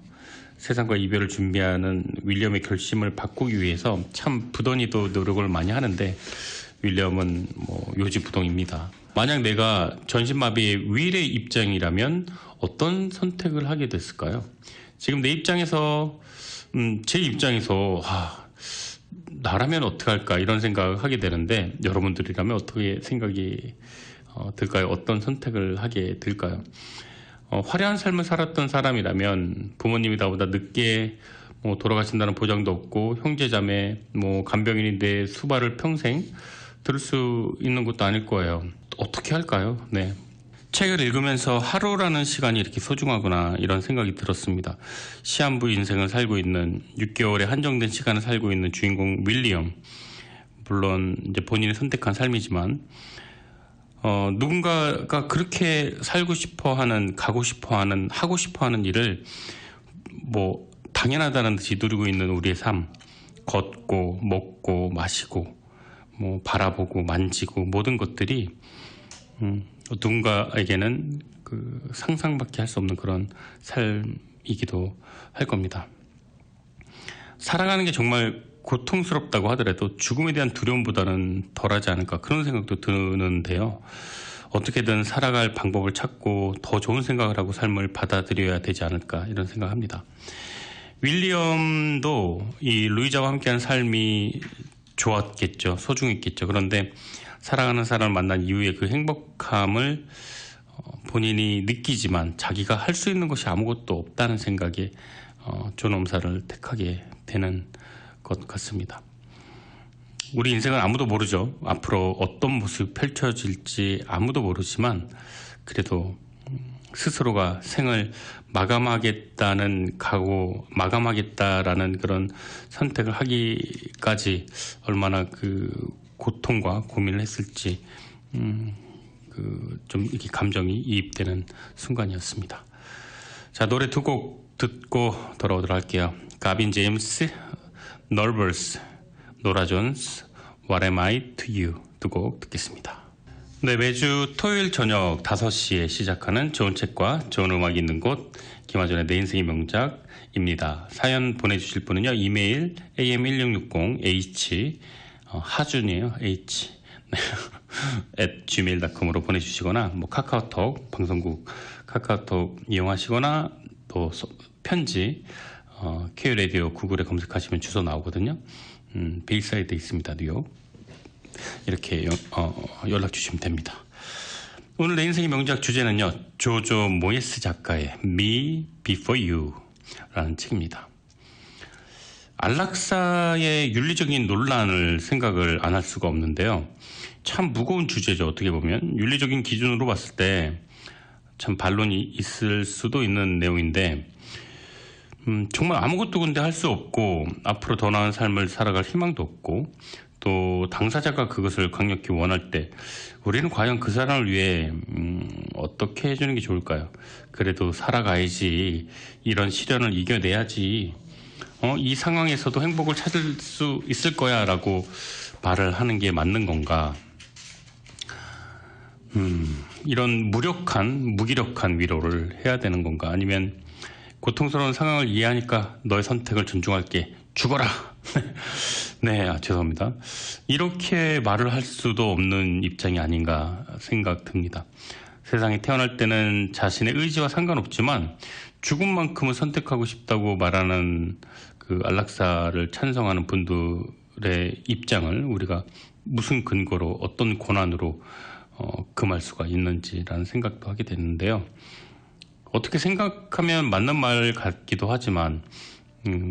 세상과 이별을 준비하는 윌리엄의 결심을 바꾸기 위해서 참 부더니도 노력을 많이 하는데 윌리엄은 요지부동입니다. 만약 내가 전신마비의 윌의 입장이라면 어떤 선택을 하게 됐을까요? 지금 내 입장에서 제 입장에서 나라면 어떡할까 이런 생각을 하게 되는데, 여러분들이라면 어떻게 생각이 들까요? 어떤 선택을 하게 될까요? 화려한 삶을 살았던 사람이라면 부모님이 나보다 늦게 돌아가신다는 보장도 없고, 형제자매 간병인인데 수발을 평생 들을 수 있는 것도 아닐 거예요. 어떻게 할까요? 네. 책을 읽으면서 하루라는 시간이 이렇게 소중하구나 이런 생각이 들었습니다. 시한부 인생을 살고 있는, 6개월의 한정된 시간을 살고 있는 주인공 윌리엄, 물론 이제 본인이 선택한 삶이지만 누군가가 그렇게 살고 싶어하는, 가고 싶어하는, 하고 싶어하는 일을 당연하다는 듯이 누리고 있는 우리의 삶, 걷고 먹고 마시고 바라보고 만지고 모든 것들이 누군가에게는 그 상상밖에 할 수 없는 그런 삶이기도 할 겁니다. 살아가는 게 정말 고통스럽다고 하더라도 죽음에 대한 두려움보다는 덜하지 않을까 그런 생각도 드는데요. 어떻게든 살아갈 방법을 찾고 더 좋은 생각을 하고 삶을 받아들여야 되지 않을까 이런 생각합니다. 윌리엄도 이 루이자와 함께한 삶이 좋았겠죠. 소중했겠죠. 그런데 사랑하는 사람을 만난 이후에 그 행복함을 본인이 느끼지만 자기가 할 수 있는 것이 아무것도 없다는 생각에 존엄사를 택하게 되는 것 같습니다. 우리 인생은 아무도 모르죠. 앞으로 어떤 모습이 펼쳐질지 아무도 모르지만 그래도 스스로가 생을 마감하겠다는 각오, 마감하겠다라는 그런 선택을 하기까지 얼마나 그 고통과 고민을 했을지 좀 이렇게 감정이 이입되는 순간이었습니다. 자, 노래 두 곡 듣고 돌아오도록 할게요. 가빈 제임스, Nervous, 노라 존스, What Am I To You 두 곡 듣겠습니다. 네, 매주 토요일 저녁 5시에 시작하는 좋은 책과 좋은 음악이 있는 곳 김하준의 내 인생의 명작입니다. 사연 보내주실 분은요. 이메일 am1660h 하준이에요. h @gmail.com으로 보내주시거나 뭐 카카오톡 방송국 카카오톡 이용하시거나 또 편지 K라디오 구글에 검색하시면 주소 나오거든요. 베이사이드에 있습니다. 뉴욕. 이렇게 연락 주시면 됩니다. 오늘 내 인생의 명작 주제는요. 조조 모예스 작가의 Me Before You 라는 책입니다. 안락사의 윤리적인 논란을 생각을 안 할 수가 없는데요. 참 무거운 주제죠. 어떻게 보면 윤리적인 기준으로 봤을 때 참 반론이 있을 수도 있는 내용인데 정말 아무것도 근데 할 수 없고 앞으로 더 나은 삶을 살아갈 희망도 없고 또 당사자가 그것을 강력히 원할 때 우리는 과연 그 사람을 위해 어떻게 해주는 게 좋을까요? 그래도 살아가야지. 이런 시련을 이겨내야지. 이 상황에서도 행복을 찾을 수 있을 거야 라고 말을 하는 게 맞는 건가? 이런 무기력한 위로를 해야 되는 건가? 아니면 고통스러운 상황을 이해하니까 너의 선택을 존중할게. 죽어라! 네, 죄송합니다. 이렇게 말을 할 수도 없는 입장이 아닌가 생각 듭니다. 세상에 태어날 때는 자신의 의지와 상관없지만 죽음만큼은 선택하고 싶다고 말하는 그 안락사를 찬성하는 분들의 입장을 우리가 무슨 근거로 어떤 권한으로 금할 수가 있는지라는 생각도 하게 되는데요. 어떻게 생각하면 맞는 말 같기도 하지만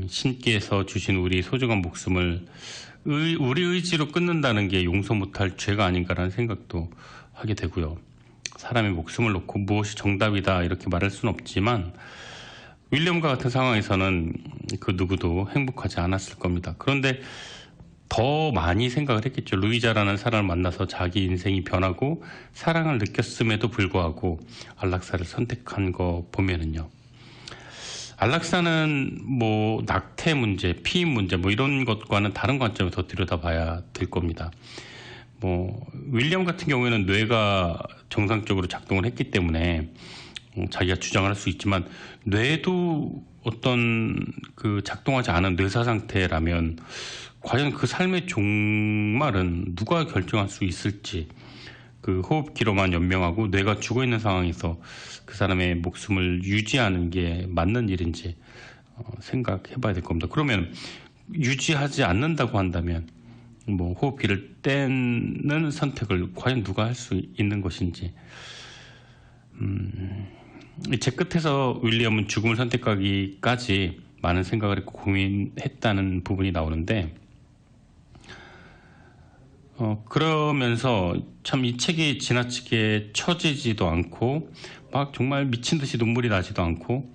신께서 주신 우리 소중한 목숨을 우리 의지로 끊는다는 게 용서 못할 죄가 아닌가라는 생각도 하게 되고요. 사람의 목숨을 놓고 무엇이 정답이다 이렇게 말할 수는 없지만 윌리엄과 같은 상황에서는 그 누구도 행복하지 않았을 겁니다. 그런데 더 많이 생각을 했겠죠. 루이자라는 사람을 만나서 자기 인생이 변하고 사랑을 느꼈음에도 불구하고 안락사를 선택한 거 보면은요. 안락사는 뭐 낙태 문제, 피임 문제 뭐 이런 것과는 다른 관점에서 들여다봐야 될 겁니다. 뭐 윌리엄 같은 경우에는 뇌가 정상적으로 작동을 했기 때문에 자기가 주장을 할 수 있지만 뇌도 어떤 그 작동하지 않은 뇌사 상태라면 과연 그 삶의 종말은 누가 결정할 수 있을지 그 호흡기로만 연명하고 뇌가 죽어있는 상황에서 그 사람의 목숨을 유지하는 게 맞는 일인지 생각해 봐야 될 겁니다. 그러면 유지하지 않는다고 한다면 뭐 호흡기를 떼는 선택을 과연 누가 할 수 있는 것인지 제 끝에서 윌리엄은 죽음을 선택하기까지 많은 생각을 했고 고민했다는 부분이 나오는데 그러면서 참 이 책이 지나치게 처지지도 않고 막 정말 미친 듯이 눈물이 나지도 않고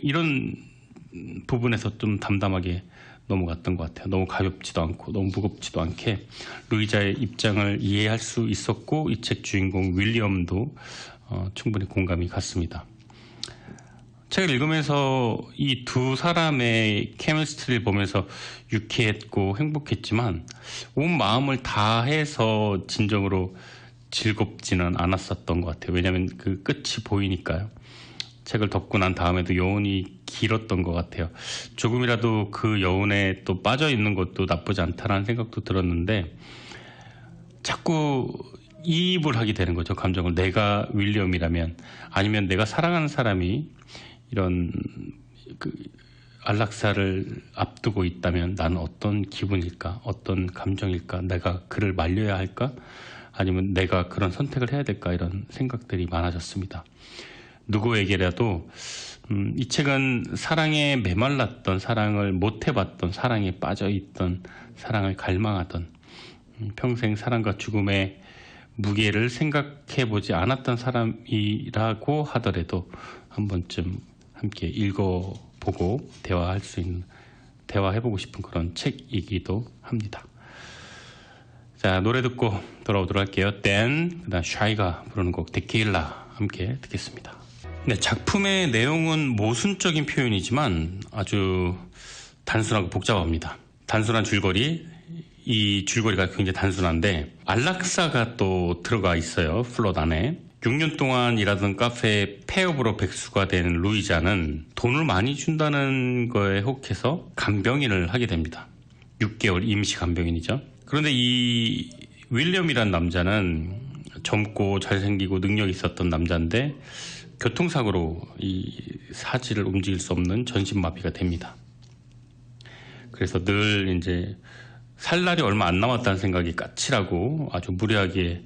이런 부분에서 좀 담담하게 넘어갔던 것 같아요. 너무 가볍지도 않고 너무 무겁지도 않게 루이자의 입장을 이해할 수 있었고 이 책 주인공 윌리엄도 충분히 공감이 갔습니다. 책을 읽으면서 이 두 사람의 케미스트리를 보면서 유쾌했고 행복했지만 온 마음을 다해서 진정으로 즐겁지는 않았었던 것 같아요. 왜냐하면 그 끝이 보이니까요. 책을 덮고 난 다음에도 여운이 길었던 것 같아요. 조금이라도 그 여운에 또 빠져 있는 것도 나쁘지 않다라는 생각도 들었는데 자꾸 이입을 하게 되는 거죠. 감정을. 내가 윌리엄이라면, 아니면 내가 사랑하는 사람이 이런 안락사를 앞두고 있다면 나는 어떤 기분일까? 어떤 감정일까? 내가 그를 말려야 할까? 아니면 내가 그런 선택을 해야 될까? 이런 생각들이 많아졌습니다. 누구에게라도 이 책은 사랑에 메말랐던, 사랑을 못 해봤던, 사랑에 빠져있던, 사랑을 갈망하던, 평생 사랑과 죽음의 무게를 생각해보지 않았던 사람이라고 하더라도 한 번쯤 함께 읽어보고 대화할 수 있는, 대화해보고 싶은 그런 책이기도 합니다. 자, 노래 듣고 돌아오도록 할게요. 댄, 그다음 샤이가 부르는 곡 데킬라 함께 듣겠습니다. 네, 작품의 내용은 모순적인 표현이지만 아주 단순하고 복잡합니다. 단순한 줄거리, 이 줄거리가 굉장히 단순한데 안락사가 또 들어가 있어요. 플롯 안에. 6년 동안 일하던 카페에 폐업으로 백수가 된 루이자는 돈을 많이 준다는 거에 혹해서 간병인을 하게 됩니다. 6개월 임시 간병인이죠. 그런데 이 윌리엄이란 남자는 젊고 잘생기고 능력이 있었던 남자인데 교통사고로 이 사지를 움직일 수 없는 전신마비가 됩니다. 그래서 늘 이제 살 날이 얼마 안 남았다는 생각이 까칠하고 아주 무례하게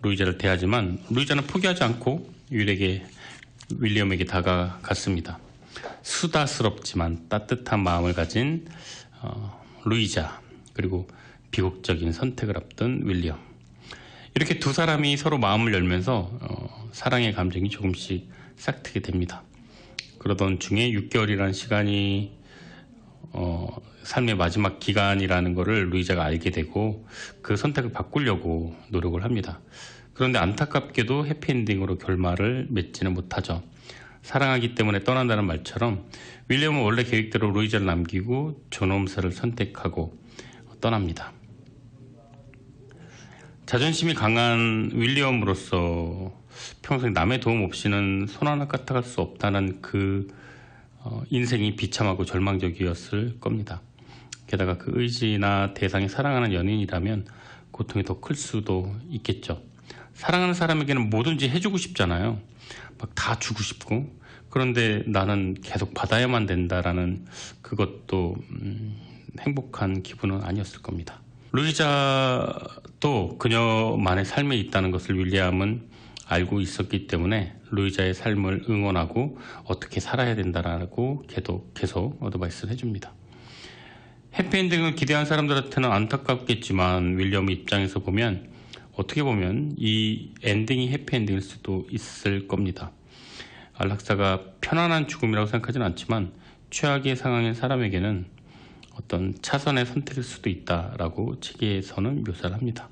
루이자를 대하지만 루이자는 포기하지 않고 윌리엄에게 다가갔습니다. 수다스럽지만 따뜻한 마음을 가진 루이자, 그리고 비극적인 선택을 앞둔 윌리엄. 이렇게 두 사람이 서로 마음을 열면서 사랑의 감정이 조금씩 싹트게 됩니다. 그러던 중에 6개월이라는 시간이 삶의 마지막 기간이라는 것을 루이자가 알게 되고 그 선택을 바꾸려고 노력을 합니다. 그런데 안타깝게도 해피엔딩으로 결말을 맺지는 못하죠. 사랑하기 때문에 떠난다는 말처럼 윌리엄은 원래 계획대로 루이자를 남기고 존 홈스를 선택하고 떠납니다. 자존심이 강한 윌리엄으로서 평생 남의 도움 없이는 손 하나 까딱할 수 없다는 그 인생이 비참하고 절망적이었을 겁니다. 게다가 그 의지나 대상이 사랑하는 연인이라면 고통이 더 클 수도 있겠죠. 사랑하는 사람에게는 뭐든지 해주고 싶잖아요. 막 다 주고 싶고. 그런데 나는 계속 받아야만 된다라는 그것도 행복한 기분은 아니었을 겁니다. 루이자도 그녀만의 삶에 있다는 것을 윌리엄은 알고 있었기 때문에 루이자의 삶을 응원하고 어떻게 살아야 된다라고 계속 어드바이스를 해줍니다. 해피엔딩을 기대한 사람들한테는 안타깝겠지만 윌리엄 입장에서 보면 어떻게 보면 이 엔딩이 해피엔딩일 수도 있을 겁니다. 안락사가 편안한 죽음이라고 생각하지는 않지만 최악의 상황인 사람에게는 어떤 차선의 선택일 수도 있다라고 책에서는 묘사를 합니다.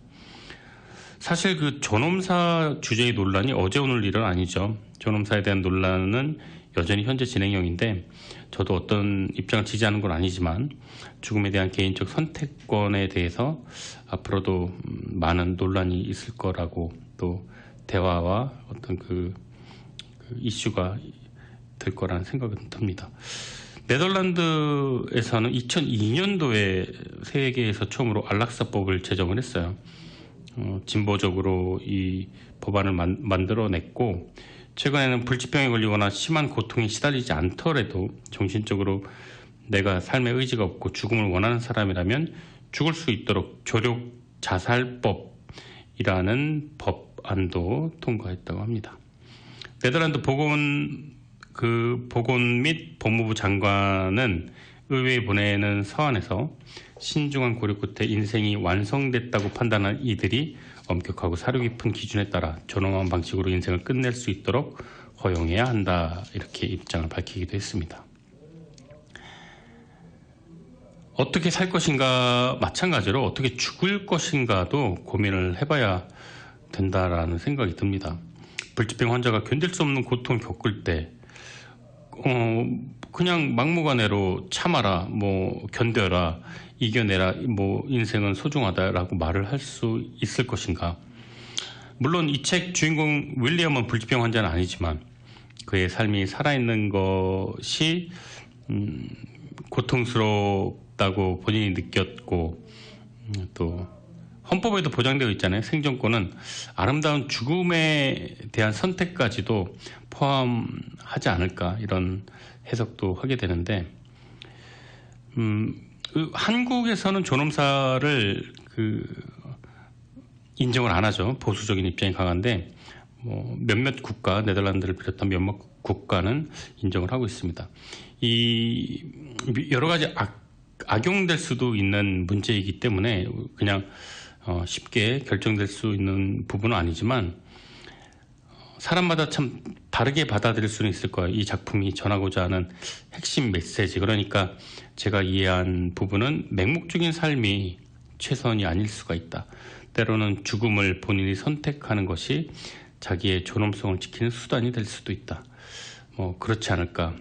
사실 그 존엄사 주제의 논란이 어제 오늘 일은 아니죠. 존엄사에 대한 논란은 여전히 현재 진행형인데 저도 어떤 입장을 지지하는 건 아니지만 죽음에 대한 개인적 선택권에 대해서 앞으로도 많은 논란이 있을 거라고, 또 대화와 어떤 그 이슈가 될 거라는 생각은 듭니다. 네덜란드에서는 2002년도에 세계에서 처음으로 안락사법을 제정을 했어요. 진보적으로 이 법안을 만들어냈고 최근에는 불치병에 걸리거나 심한 고통에 시달리지 않더라도 정신적으로 내가 삶의 의지가 없고 죽음을 원하는 사람이라면 죽을 수 있도록 조력 자살법이라는 법안도 통과했다고 합니다. 네덜란드 보건 및 법무부 장관은 의회에 보내는 서한에서 신중한 고려 끝에 인생이 완성됐다고 판단한 이들이 엄격하고 사려 깊은 기준에 따라 존엄한 방식으로 인생을 끝낼 수 있도록 허용해야 한다, 이렇게 입장을 밝히기도 했습니다. 어떻게 살 것인가 마찬가지로 어떻게 죽을 것인가도 고민을 해봐야 된다라는 생각이 듭니다. 불치병 환자가 견딜 수 없는 고통을 겪을 때 그냥 막무가내로 참아라, 견뎌라, 이겨내라, 인생은 소중하다라고 말을 할 수 있을 것인가. 물론 이 책 주인공 윌리엄은 불치병 환자는 아니지만 그의 삶이 살아있는 것이 고통스럽다고 본인이 느꼈고, 또 헌법에도 보장되어 있잖아요. 생존권은 아름다운 죽음에 대한 선택까지도 포함하지 않을까, 이런 해석도 하게 되는데, 한국에서는 존엄사를 인정을 안 하죠. 보수적인 입장이 강한데, 몇몇 국가, 네덜란드를 비롯한 몇몇 국가는 인정을 하고 있습니다. 이 여러 가지 악용될 수도 있는 문제이기 때문에 그냥 쉽게 결정될 수 있는 부분은 아니지만, 사람마다 참 다르게 받아들일 수는 있을 거예요. 이 작품이 전하고자 하는 핵심 메시지. 그러니까 제가 이해한 부분은 맹목적인 삶이 최선이 아닐 수가 있다. 때로는 죽음을 본인이 선택하는 것이 자기의 존엄성을 지키는 수단이 될 수도 있다. 그렇지 않을까.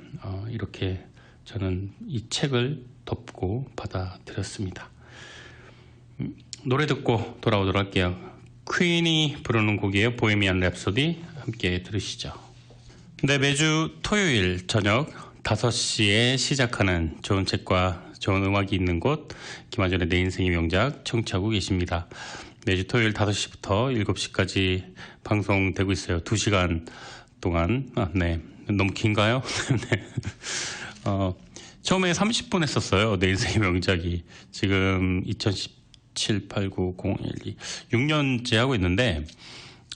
이렇게 저는 이 책을 덮고 받아들였습니다. 노래 듣고 돌아오도록 할게요. 퀸이 부르는 곡이에요. 보헤미안 랩소디 함께 들으시죠. 네, 매주 토요일 저녁 5시에 시작하는 좋은 책과 좋은 음악이 있는 곳, 김하준의 내 인생의 명작 청취하고 계십니다. 매주 토요일 5시부터 7시까지 방송되고 있어요. 2시간 동안. 네. 너무 긴가요? 네. 처음에 30분 했었어요. 내 인생의 명작이. 지금 2017, 8, 9, 0, 1, 2, 6년째 하고 있는데,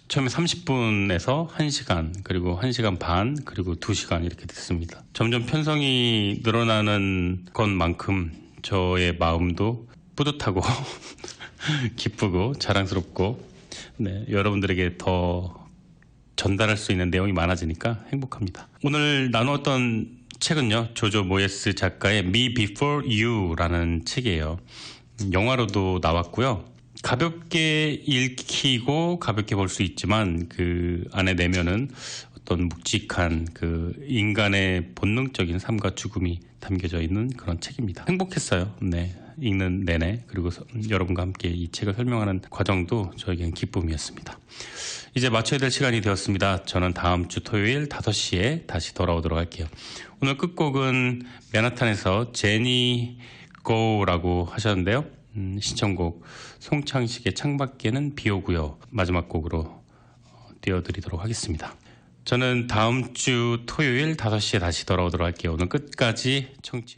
처음에 30분에서 1시간, 그리고 1시간 반, 그리고 2시간 이렇게 됐습니다. 점점 편성이 늘어나는 것만큼 저의 마음도 뿌듯하고 기쁘고 자랑스럽고, 네, 여러분들에게 더 전달할 수 있는 내용이 많아지니까 행복합니다. 오늘 나누었던 책은요, 조조 모예스 작가의 Me Before You라는 책이에요. 영화로도 나왔고요. 가볍게 읽히고 가볍게 볼 수 있지만 그 안에 내면은 어떤 묵직한 인간의 본능적인 삶과 죽음이 담겨져 있는 그런 책입니다. 행복했어요. 네, 읽는 내내. 그리고 여러분과 함께 이 책을 설명하는 과정도 저에겐 기쁨이었습니다. 이제 마쳐야 될 시간이 되었습니다. 저는 다음 주 토요일 5시에 다시 돌아오도록 할게요. 오늘 끝곡은 맨하탄에서 제니 고라고 하셨는데요. 신청곡 송창식의 창밖에는 비 오고요. 마지막 곡으로 띄워드리도록 하겠습니다. 저는 다음 주 토요일 5시에 다시 돌아오도록 할게요. 오늘 끝까지 청취